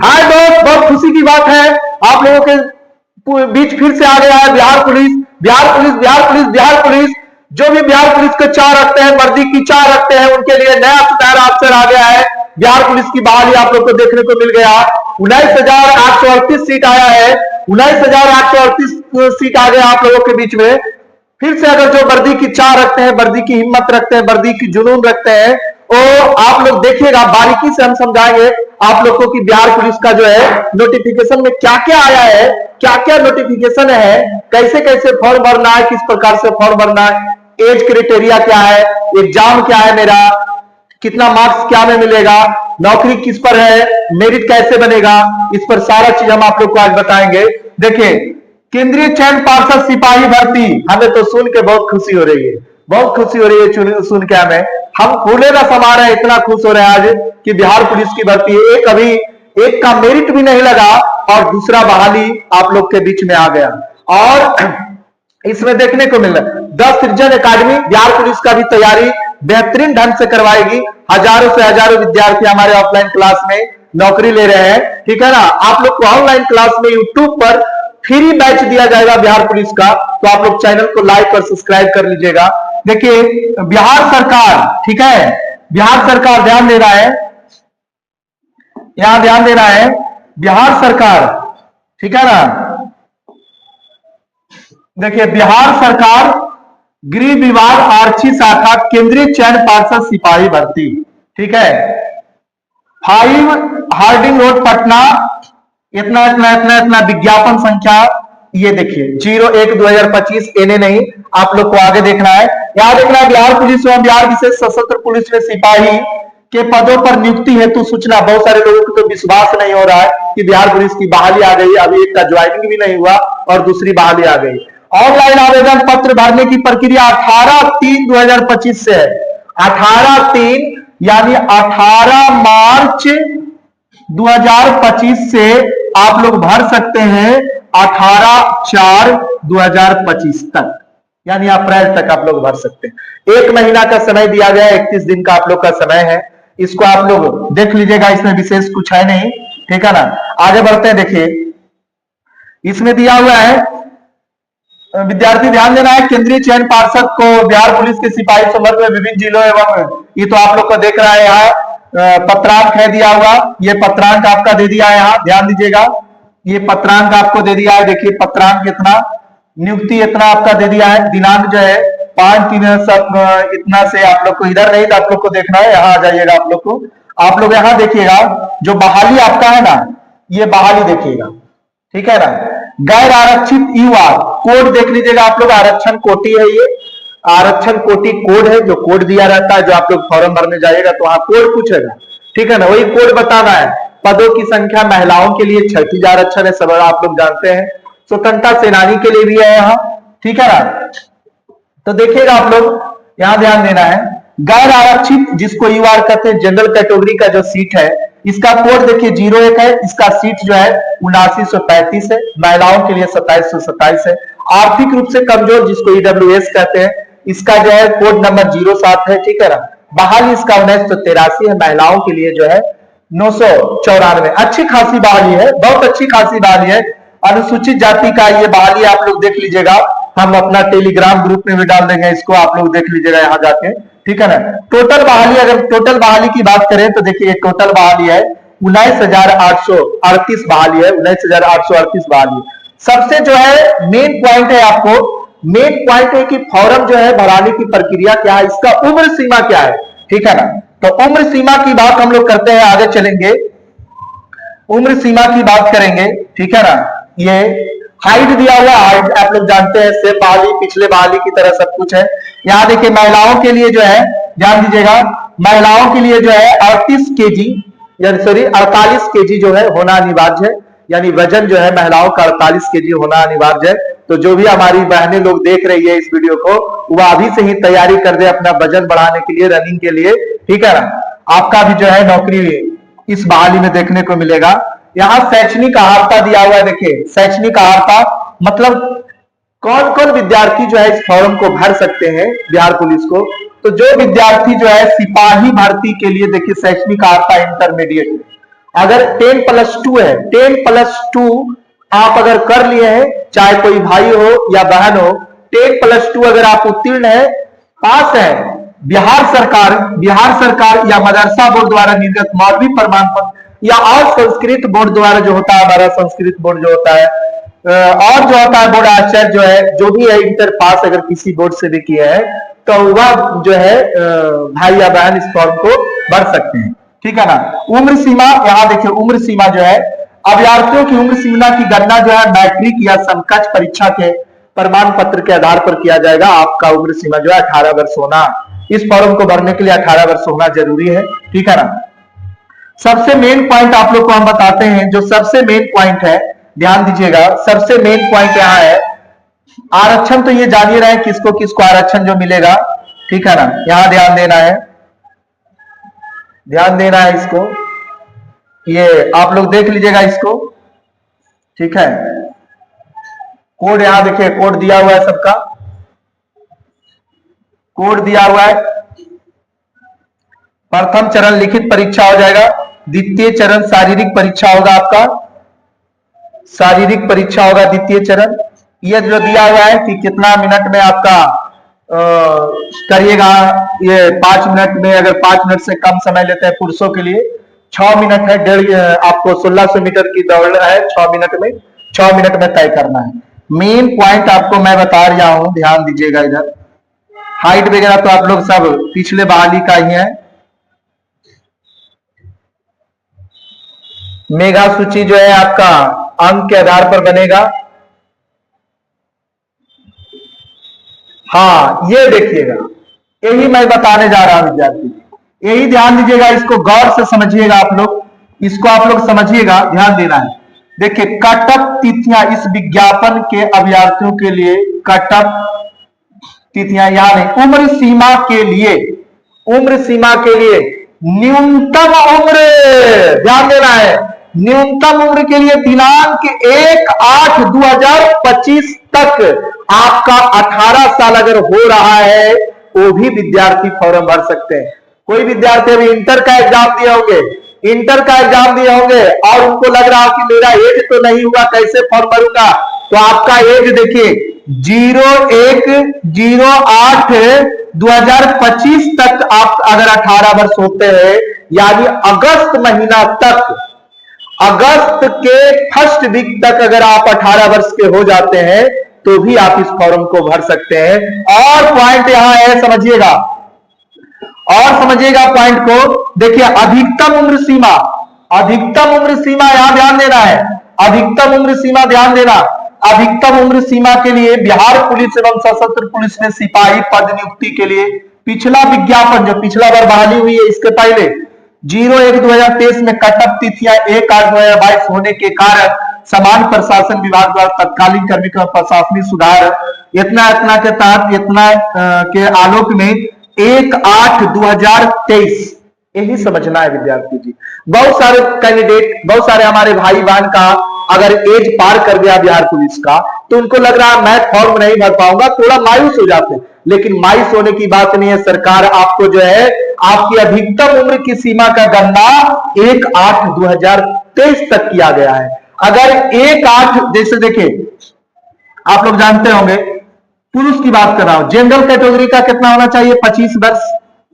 हाय दोस्त, बहुत खुशी की बात है, आप लोगों के बीच फिर से आ गया है Bihar police. Bihar police, Bihar police, Bihar police. जो भी बिहार पुलिस को चाह रखते हैं, वर्दी की चाह रखते हैं, उनके लिए नया सुनहरा अवसर आ गया है। बिहार पुलिस की बहाली आप लोग को देखने को मिल गया। 19,838 सीट आया है। 19,838 सीट आ गया आप लोगों के बीच में। फिर से अगर जो वर्दी की चाह रखते हैं, वर्दी की हिम्मत रखते हैं, वर्दी की जुनून रखते हैं, तो आप लोग देखिएगा, बारीकी से हम समझाएंगे आप लोगों की बिहार पुलिस का जो है नोटिफिकेशन में क्या क्या आया है, क्या क्या नोटिफिकेशन है, कैसे कैसे फॉर्म भरना है, किस प्रकार से फॉर्म भरना है, एज क्राइटेरिया क्या है, एग्जाम क्या है मेरा, कितना मार्क्स क्या में मिलेगा, नौकरी किस पर है, मेरिट कैसे बनेगा, इस पर सारा चीज हम आप लोग को आज बताएंगे। देखिए, केंद्रीय चयन पार्षद सिपाही भर्ती, हमें तो सुन के बहुत खुशी हो रही है, बहुत खुशी हो रही है सुन के। हमें हम फूले ना समा रहे हैं, इतना खुश हो रहे हैं आज कि बिहार पुलिस की भर्ती है। एक अभी एक का मेरिट भी नहीं लगा और दूसरा बहाली आप लोग के बीच में आ गया। और इसमें देखने को मिल रहा है 10 सृजन अकादमी बिहार पुलिस का भी तैयारी बेहतरीन ढंग से करवाएगी। हजारों से हजारों विद्यार्थी हमारे ऑफलाइन क्लास में नौकरी ले रहे हैं, ठीक है ना। आप लोग को ऑनलाइन क्लास में यूट्यूब पर फ्री बैच दिया जाएगा बिहार पुलिस का, तो आप लोग चैनल को लाइक और सब्सक्राइब कर लीजिएगा। देखिए, बिहार सरकार, ठीक है, बिहार सरकार ध्यान दे रहा है, यहां ध्यान दे रहा है, बिहार सरकार, ठीक है ना। देखिए, बिहार सरकार गृह विभाग आरक्षी शाखा केंद्रीय चयन पार्षद सिपाही भर्ती, ठीक है, 5 हार्डिंग रोड पटना, इतना इतना इतना इतना विज्ञापन संख्या, ये देखिए 01/2025, एने नहीं, आप लोग को आगे देखना है। यहां देखना है बिहार पुलिस एवं बिहार विशेष सशस्त्र पुलिस में सिपाही के पदों पर नियुक्ति हेतु सूचना। बहुत सारे लोगों को तो विश्वास नहीं हो रहा है कि बिहार पुलिस की बहाली आ गई, अभी एक का ज्वाइनिंग भी नहीं हुआ और दूसरी बहाली आ गई। ऑनलाइन आवेदन पत्र भरने की प्रक्रिया 18/3/2025 से है। 18/3 यानी 18 मार्च 2025 से आप लोग भर सकते हैं 18/4/2025 तक, यानी अप्रैल तक आप लोग भर सकते हैं। 1 महीना का समय दिया गया है, 31 दिन का आप लोग का समय है। इसको आप लोग देख लीजिएगा, इसमें विशेष कुछ है नहीं, ठीक है ना। आगे बढ़ते हैं। देखिए, इसमें दिया हुआ है, विद्यार्थी ध्यान देना है, केंद्रीय चयन पार्षद को बिहार पुलिस के सिपाही संवर्ग में विभिन्न जिलों एवं, ये तो आप लोग को देख रहा है यहाँ पत्रांक है दिया हुआ, ये पत्रांक आपका दे दिया है, यहाँ ध्यान दीजिएगा, ये पत्रांक आपको दे दिया है। देखिए पत्रांक इतना, नियुक्ति इतना आपका दे दिया है, दिनांक जो है 5/3 इतना से आप लोग को इधर नहीं, तो आप लोग को देखना है, यहाँ आ जाइएगा आप लोग को। आप लोग यहाँ देखिएगा, जो बहाली आपका है ना, ये बहाली देखिएगा, ठीक है ना। गैर आरक्षित युवा कोड देख लीजिएगा आप लोग, आरक्षण कोटि है, ये आरक्षण कोटि कोड है, जो कोड दिया रहता है, जो आप लोग फॉर्म भरने जाइएगा तो वहां कोड पूछेगा, ठीक है ना, वही कोड बताना है। पदों की संख्या महिलाओं के लिए 36 आरक्षण है, सब आप लोग जानते हैं। स्वतंत्रता सेनानी के लिए भी है यहाँ, ठीक है ना। तो देखिएगा आप लोग, यहाँ ध्यान देना है, गैर आरक्षित जिसको यूआर कहते हैं, जनरल कैटेगरी का जो सीट है, इसका कोड देखिए 01 है, इसका सीट जो है 7935 है, महिलाओं के लिए 2727 है। आर्थिक रूप से कमजोर जिसको ईडब्ल्यूएस कहते हैं, इसका जो है कोड नंबर 07 है, ठीक है ना। बहाली इसका 1983 है, महिलाओं के लिए जो है 994। अच्छी खासी बहाली है, बहुत अच्छी खासी बहाली है। अनुसूचित जाति का ये बहाली आप लोग देख लीजिएगा, हम अपना टेलीग्राम ग्रुप में भी डाल देंगे, इसको आप लोग देख लीजिएगा यहाँ जाके, ठीक है ना। टोटल बहाली, अगर टोटल बहाली की बात करें तो देखिए टोटल बहाली है 19,838 बहाली है, 19,838 बहाली। सबसे जो है मेन पॉइंट है, आपको मेन पॉइंट है कि फॉर्म जो है भराने की प्रक्रिया क्या है, इसका उम्र सीमा क्या है, ठीक है ना। तो उम्र सीमा की बात हम लोग करते हैं, आगे चलेंगे, उम्र सीमा की बात करेंगे, ठीक है ना। ये हाइट दिया हुआ, हाइट आप लोग जानते हैं, सेम बहाली पिछले बहाली की तरह सब कुछ है। यहाँ देखिए महिलाओं के लिए जो है, ध्यान दीजिएगा, महिलाओं के लिए जो है 38 केजी, यानी सॉरी 48 केजी जो है होना अनिवार्य है, यानी वजन जो है महिलाओं का 48 केजी होना अनिवार्य है। तो जो भी हमारी बहनें लोग देख रही है इस वीडियो को, वो अभी से ही तैयारी कर दे अपना वजन बढ़ाने के लिए, रनिंग के लिए, ठीक है ना। आपका भी जो है नौकरी इस बहाली में देखने को मिलेगा। यहाँ शैक्षणिक अहर्ता दिया हुआ है, देखिए शैक्षणिक अहर्ता मतलब कौन कौन विद्यार्थी जो है इस फॉर्म को भर सकते हैं बिहार पुलिस को। तो जो विद्यार्थी जो है सिपाही भर्ती के लिए, देखिए शैक्षणिक अहर्ता इंटरमीडिएट, अगर 10+2 है, 10+2 आप अगर कर लिए हैं, चाहे कोई भाई हो या बहन हो, 10+2 अगर आप उत्तीर्ण है, पास है, बिहार सरकार या मदरसा बोर्ड द्वारा निर्गत मौलवी प्रमाण पत्र या और संस्कृत बोर्ड द्वारा जो होता है, हमारा संस्कृत बोर्ड जो होता है, और जो होता है बोर्ड आचार्य जो है, जो भी है इंटर पास अगर किसी बोर्ड से भी किया है, तो वह जो है भाई या बहन इस फॉर्म को भर सकते हैं। ठीक है ना। उम्र सीमा, यहां देखिए उम्र सीमा जो है, अभ्यर्थियों की उम्र सीमा की गणना जो है मैट्रिक या समकक्ष परीक्षा के प्रमाण पत्र के आधार पर किया जाएगा। आपका उम्र सीमा जो है 18 वर्ष होना, इस फॉर्म को भरने के लिए 18 वर्ष होना जरूरी है। ठीक है ना। सबसे मेन पॉइंट आप लोग को हम बताते हैं, जो सबसे मेन पॉइंट है, ध्यान दीजिएगा, सबसे मेन पॉइंट यहां है आरक्षण। तो ये जानिए रहे किसको किसको आरक्षण जो मिलेगा। ठीक है ना। यहां ध्यान देना है, ध्यान देना है इसको, ये आप लोग देख लीजिएगा इसको। ठीक है। कोड यहां देखिए, कोड दिया हुआ है, सबका कोड दिया हुआ है। प्रथम चरण लिखित परीक्षा हो जाएगा, द्वितीय चरण शारीरिक परीक्षा होगा, आपका शारीरिक परीक्षा होगा द्वितीय चरण। ये जो दिया हुआ है कि कितना मिनट में आपका करिएगा, ये 5 मिनट में, अगर 5 मिनट से कम समय लेते हैं पुरुषों के लिए 6 मिनट है, आपको 1600 मीटर की दौड़ है 6 मिनट में, 6 मिनट में तय करना है। मेन पॉइंट आपको मैं बता रहा हूं, ध्यान दीजिएगा इधर। हाइट वगैरह तो आप लोग सब पिछले बहाली का ही है। मेगा सूची जो है आपका अंक के आधार पर बनेगा। हाँ, ये देखिएगा, यही मैं बताने जा रहा हूं विद्यार्थी, यही ध्यान दीजिएगा, इसको गौर से समझिएगा आप लोग, इसको आप लोग समझिएगा, ध्यान देना है। देखिए कटअप तिथियां इस विज्ञापन के अभ्यर्थियों के लिए, कटअप तिथियां यानी उम्र सीमा के लिए, उम्र सीमा के लिए न्यूनतम उम्र, ध्यान देना है, न्यूनतम उम्र के लिए दिनांक 1/8/2025 तक आपका 18 साल अगर हो रहा है, वो भी विद्यार्थी फॉर्म भर सकते हैं। कोई विद्यार्थी अभी इंटर का एग्जाम दिए होंगे, इंटर का एग्जाम दिए होंगे और उनको लग रहा कि मेरा एज तो नहीं हुआ, कैसे फॉर्म भरूंगा, तो आपका एज देखिए 01/08/2025 तक आप अगर 18 वर्ष होते हैं, यानी अगस्त महीना तक, अगस्त के फर्स्ट वीक तक अगर आप 18 वर्ष के हो जाते हैं, तो भी आप इस फॉर्म को भर सकते हैं। और पॉइंट यहां है, समझिएगा, और समझिएगा पॉइंट को। देखिए अधिकतम उम्र सीमा, अधिकतम उम्र सीमा यहां ध्यान देना है, अधिकतम उम्र सीमा ध्यान देना। अधिकतम उम्र सीमा के लिए बिहार पुलिस एवं सशस्त्र पुलिस में सिपाही पद नियुक्ति के लिए पिछला विज्ञापन, जो पिछला बार बहाली हुई है, इसके पहले 01/2023 में कटअप तिथियां 1/8/2022 होने के कारण समान प्रशासन विभाग द्वारा तत्कालीन कर्मी का प्रशासनिक सुधार इतना इतना के तहत, इतना के आलोक में 1/8/2023, यही समझना है विद्यार्थी जी। बहुत सारे कैंडिडेट, बहुत सारे हमारे भाई बहन का अगर एज पार कर गया बिहार पुलिस का, तो उनको लग रहा है मैं फॉर्म नहीं भर पाऊंगा, थोड़ा मायूस हो जाते हैं। लेकिन मायूस होने की बात नहीं है, सरकार आपको जो है आपकी अधिकतम उम्र की सीमा का गणना 1/8/2023 तक किया गया है। अगर 1/8, जैसे देखिए आप लोग जानते होंगे, पुरुष की बात कर रहा हूं, जनरल कैटेगरी का कितना होना चाहिए, 25 वर्ष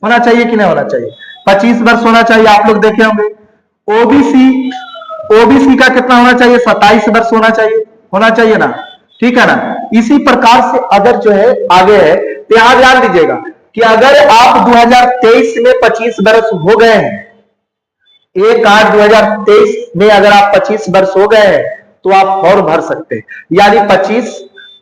होना चाहिए कि नहीं होना चाहिए, 25 वर्ष होना चाहिए, आप लोग देखे होंगे। ओबीसी, ओबीसी का कितना होना चाहिए, 27 वर्ष होना चाहिए ना, ठीक है ना। इसी प्रकार से अगर जो है आगे है, तो यहां ध्यान दीजिएगा कि अगर आप 2023 में 25 वर्ष हो गए हैं, 1/8/2023 में अगर आप 25 वर्ष हो गए हैं, तो आप फॉर्म भर सकते हैं। यानी 25,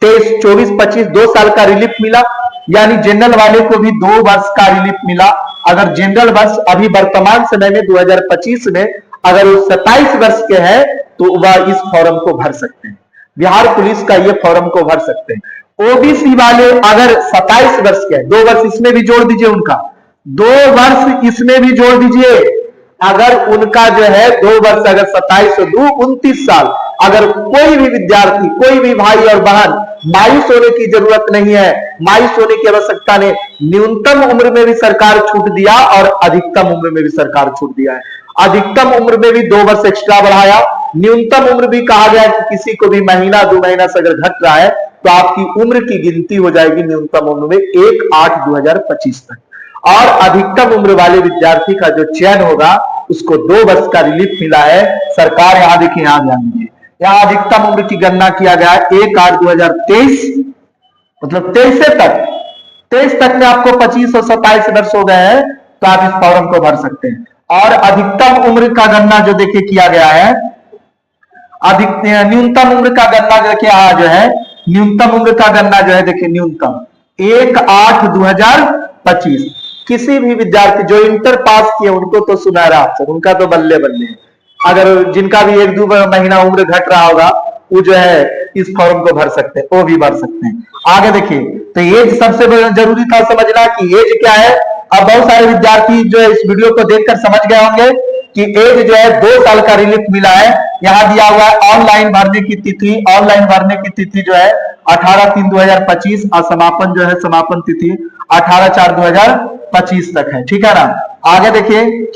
23, 24, 25 2 साल का रिलीफ मिला, यानी जनरल वाले को भी 2 वर्ष का रिलीफ मिला। अगर जनरल वर्ष अभी वर्तमान समय में 2025 में अगर वो 27 वर्ष के हैं, तो वह इस फॉर्म को भर सकते हैं, बिहार पुलिस का ये फॉर्म को भर सकते हैं। ओबीसी वाले अगर 27 वर्ष के हैं, 2 वर्ष इसमें भी जोड़ दीजिए, उनका 2 वर्ष इसमें भी जोड़ दीजिए, अगर उनका जो है 2 वर्ष, अगर 27 से 2 29 साल, अगर कोई भी विद्यार्थी, कोई भी भाई और बहन, मायूस होने की जरूरत नहीं है, मायूस होने की आवश्यकता नहीं। न्यूनतम उम्र में भी सरकार छूट दिया और अधिकतम उम्र में भी सरकार छूट दिया है। अधिकतम उम्र में भी 2 वर्ष एक्स्ट्रा बढ़ाया। न्यूनतम उम्र भी कहा गया कि किसी को भी महीना 2 महीना से अगर घट रहा है तो आपकी उम्र की गिनती हो जाएगी न्यूनतम उम्र में 1/8/2025 तक। और अधिकतम उम्र वाले विद्यार्थी का जो चयन होगा उसको 2 वर्ष का रिलीफ मिला है। सरकार यहां देखिए, यहां ध्यान दीजिए, यहां अधिकतम उम्र की गणना किया गया है 1/8/2023, मतलब 23 तक में आपको 25 और 27 वर्ष हो गए हैं तो आप इस फॉर्म को भर सकते हैं। और अधिकतम उम्र का गणना जो देखिए किया गया है, न्यूनतम उम्र का गणना देखिए यहां जो है, न्यूनतम उम्र का गणना जो है देखिए न्यूनतम 1/8/2025। किसी भी विद्यार्थी जो इंटर पास किए उनको तो सुनहरा अवसर, उनका तो बल्ले बल्ले। अगर जिनका भी 1-2 महीना उम्र घट रहा होगा वो जो है इस फॉर्म को भर सकते हैं, वो भी भर सकते हैं। आगे देखिए, तो एज सबसे जरूरी था समझना कि एज क्या है। अब बहुत सारे विद्यार्थी जो है इस वीडियो को देखकर समझ गए होंगे कि एज जो है 2 साल का रिलीफ मिला है। यहां दिया हुआ है ऑनलाइन भरने की तिथि, ऑनलाइन भरने की तिथि जो है 18/3/2025 और समापन जो है, समापन तिथि 18/4/2025 तक है। ठीक है ना। आगे देखिए,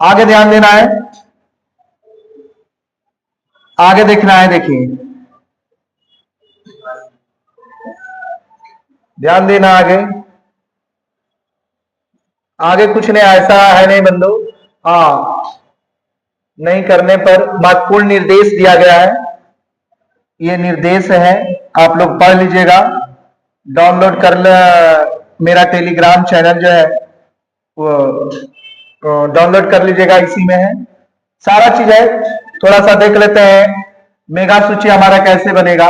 आगे ध्यान देना है, आगे देखना है। देखिए ध्यान देना, आगे आगे कुछ नहीं, ऐसा है नहीं बंधु। हाँ, नहीं करने पर महत्वपूर्ण निर्देश दिया गया है। ये निर्देश है, आप लोग पढ़ लीजिएगा, डाउनलोड कर ले। मेरा टेलीग्राम चैनल जो है वो डाउनलोड कर लीजिएगा, इसी में है सारा चीज है। थोड़ा सा देख लेते हैं मेगा सूची हमारा कैसे बनेगा।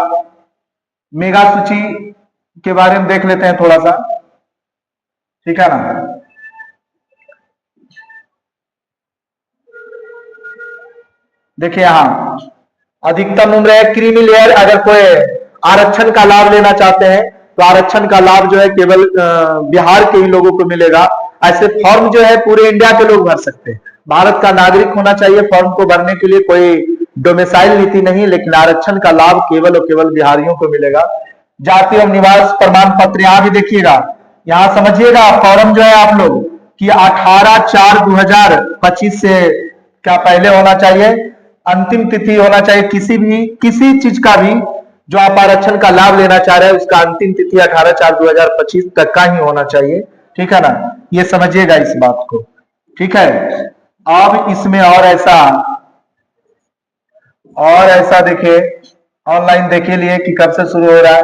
मेगा सूची के बारे में देख लेते हैं थोड़ा सा, ठीक है ना। देखिए यहां अधिकतम उम्र है, क्रीमी लेयर। अगर कोई आरक्षण का लाभ लेना चाहते हैं तो आरक्षण का लाभ जो है केवल बिहार के ही लोगों को मिलेगा। ऐसे फॉर्म जो है पूरे इंडिया के लोग भर सकते हैं। भारत का नागरिक होना चाहिए फॉर्म को भरने के लिए, कोई डोमिसाइल नीति नहीं, लेकिन आरक्षण का लाभ केवल और केवल बिहारियों को मिलेगा। जाति और निवास प्रमाण पत्र यहां भी देखिएगा, यहां समझिएगा फॉर्म जो है आप लोग कि 18/4/2025 से क्या पहले होना चाहिए, अंतिम तिथि होना चाहिए। किसी चीज का भी जो आप आरक्षण का लाभ लेना चाह रहे हैं उसका अंतिम तिथि 18/4/2025 तक का ही होना चाहिए। ठीक है ना, ये समझिएगा इस बात को। ठीक है, अब इसमें और ऐसा देखिए, ऑनलाइन देखे लिए कि कब से शुरू हो रहा है।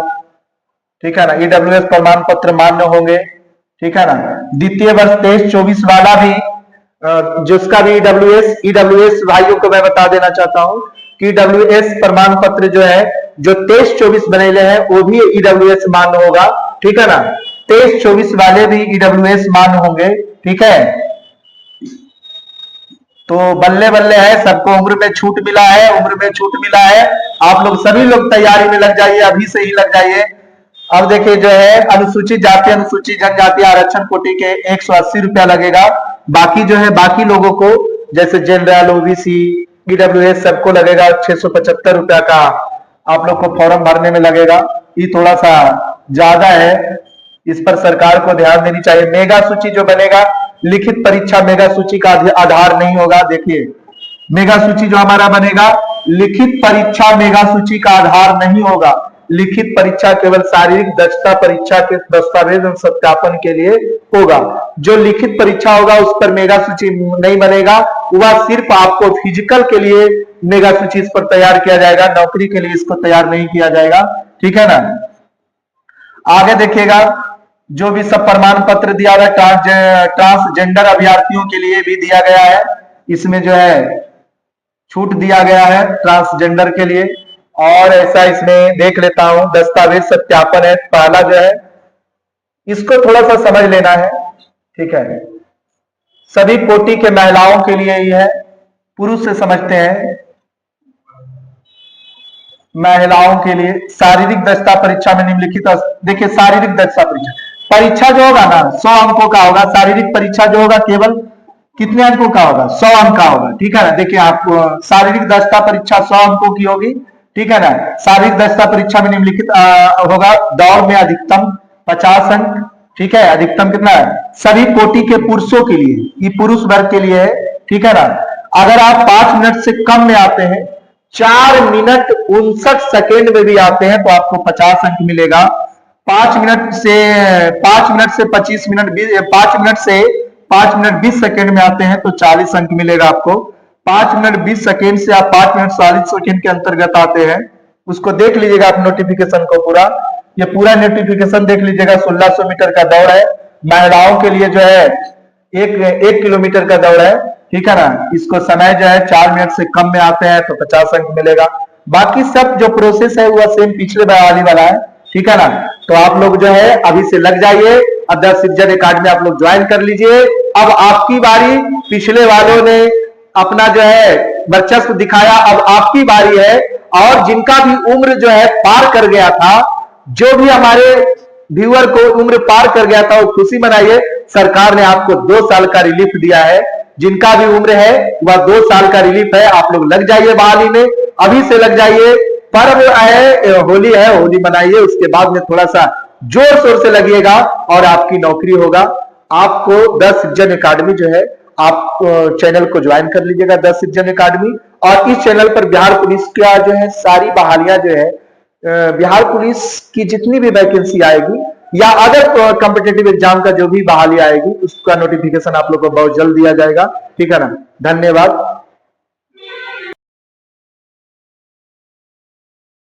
ठीक है ना, ईडब्ल्यूएस प्रमाण पत्र मान्य होंगे। ठीक है ना, द्वितीय वर्ष 23-24 वाला भी जिसका भी ईडब्ल्यूएस भाइयों को मैं बता देना चाहता हूं कि ईडब्ल्यूएस प्रमाण पत्र जो है, जो 23-24 बनेले हैं वो भी ईडब्ल्यूएस मान्य होगा। ठीक है ना, 23-24 वाले भी ईडब्ल्यूएस मान्य होंगे। ठीक है, तो बल्ले बल्ले है, सबको उम्र में छूट मिला है, उम्र में छूट मिला है। आप लोग सभी लोग तैयारी में लग जाइए, अभी से ही लग जाइए। अब देखिए जो है अनुसूचित जाति अनुसूचित जनजाति आरक्षण कोटि के 180 रुपया लगेगा। बाकी जो है बाकी लोगों को जैसे जनरल, ओबीसी, ईडब्ल्यूएस सबको लगेगा 675 रुपया का आप लोग को फॉर्म भरने में लगेगा। ये थोड़ा सा ज्यादा है, इस पर सरकार को ध्यान देनी चाहिए। मेगा सूची जो बनेगा, लिखित परीक्षा मेगा सूची का आधार नहीं होगा। देखिए मेगा सूची जो हमारा बनेगा, लिखित परीक्षा मेगा सूची का आधार नहीं होगा। लिखित परीक्षा केवल शारीरिक दक्षता परीक्षा के दस्तावेज और सत्यापन के लिए होगा। जो लिखित परीक्षा होगा उस पर मेगा सूची नहीं बनेगा, वह सिर्फ आपको फिजिकल के लिए मेगा सूची इस पर तैयार किया जाएगा, नौकरी के लिए इसको तैयार नहीं किया जाएगा। ठीक है ना, आगे देखिएगा जो भी सब प्रमाण पत्र दिया हुआ है ट्रांसजेंडर अभ्यर्थियों के लिए भी दिया गया है। इसमें जो है छूट दिया गया है ट्रांसजेंडर के लिए। और ऐसा इसमें देख लेता हूं, दस्तावेज सत्यापन है पहला जो है, इसको थोड़ा सा समझ लेना है। ठीक है, सभी कोटि के महिलाओं के लिए ही है, पुरुष से समझते हैं। महिलाओं के लिए शारीरिक दक्षता परीक्षा में निम्नलिखित, देखिए शारीरिक दक्षता परीक्षा जो होगा ना 100 अंकों का होगा। शारीरिक परीक्षा जो होगा केवल कितने अंकों का होगा, 100 अंक का होगा। ठीक है ना, देखिए आपको शारीरिक दक्षता परीक्षा 100 अंकों की होगी। ठीक है ना, शारीरिक दक्षता परीक्षा में निम्नलिखित होगा, दौड़ में अधिकतम 50 अंक, ठीक है, अधिकतम कितना है सभी कोटि के पुरुषों के लिए, ये पुरुष वर्ग के लिए है, ठीक है ना। अगर आप 5 मिनट से कम में आते हैं, 4 मिनट 59 सेकेंड में भी आते हैं तो आपको 50 अंक मिलेगा। 5 मिनट से 25 मिनट 5 मिनट 20 सेकेंड में आते हैं तो 40 अंक मिलेगा आपको। 5 मिनट 20 सेकेंड से आप 5 मिनट 40 सेकेंड के अंतर्गत आते हैं, उसको देख लीजिएगा आप नोटिफिकेशन को पूरा, ये पूरा नोटिफिकेशन देख लीजिएगा। 1600 मीटर का दौड़ है, महिलाओं के लिए जो है 1 किलोमीटर का दौड़ है, ठीक है ना। इसको समय जो है 4 मिनट से कम में आते हैं तो 50 अंक मिलेगा। बाकी सब जो प्रोसेस है वह सेम पिछले वाली वाला है, ठीक है ना। तो आप लोग जो है अभी से लग जाइए, अदर सिटीजन एकेडमी आप लोग ज्वाइन कर लीजिए। अब आपकी बारी, पिछले वालों ने अपना जो है वर्चस्व दिखाया, अब आपकी बारी है। और जिनका भी उम्र जो है पार कर गया था, जो भी हमारे व्यूअर को उम्र पार कर गया था, वो खुशी मनाइए, सरकार ने आपको 2 साल का रिलीफ दिया है। जिनका भी उम्र है वह 2 साल का रिलीफ है। आप लोग लग जाइए बहाली में, अभी से लग जाइए। पर्व है, होली है, होली मनाइए, उसके बाद में थोड़ा सा जोर शोर से लगिएगा और आपकी नौकरी होगा। आपको 10 सिटीजन एकेडमी जो है, आप चैनल को ज्वाइन कर लीजिएगा 10 सिटीजन एकेडमी। और इस चैनल पर बिहार पुलिस का जो है सारी बहालियां जो है, बिहार पुलिस की जितनी भी वैकेंसी आएगी या अदर कॉम्पिटेटिव एग्जाम का जो भी बहाली आएगी, उसका नोटिफिकेशन आप लोग को बहुत जल्द दिया जाएगा, ठीक है ना। धन्यवाद।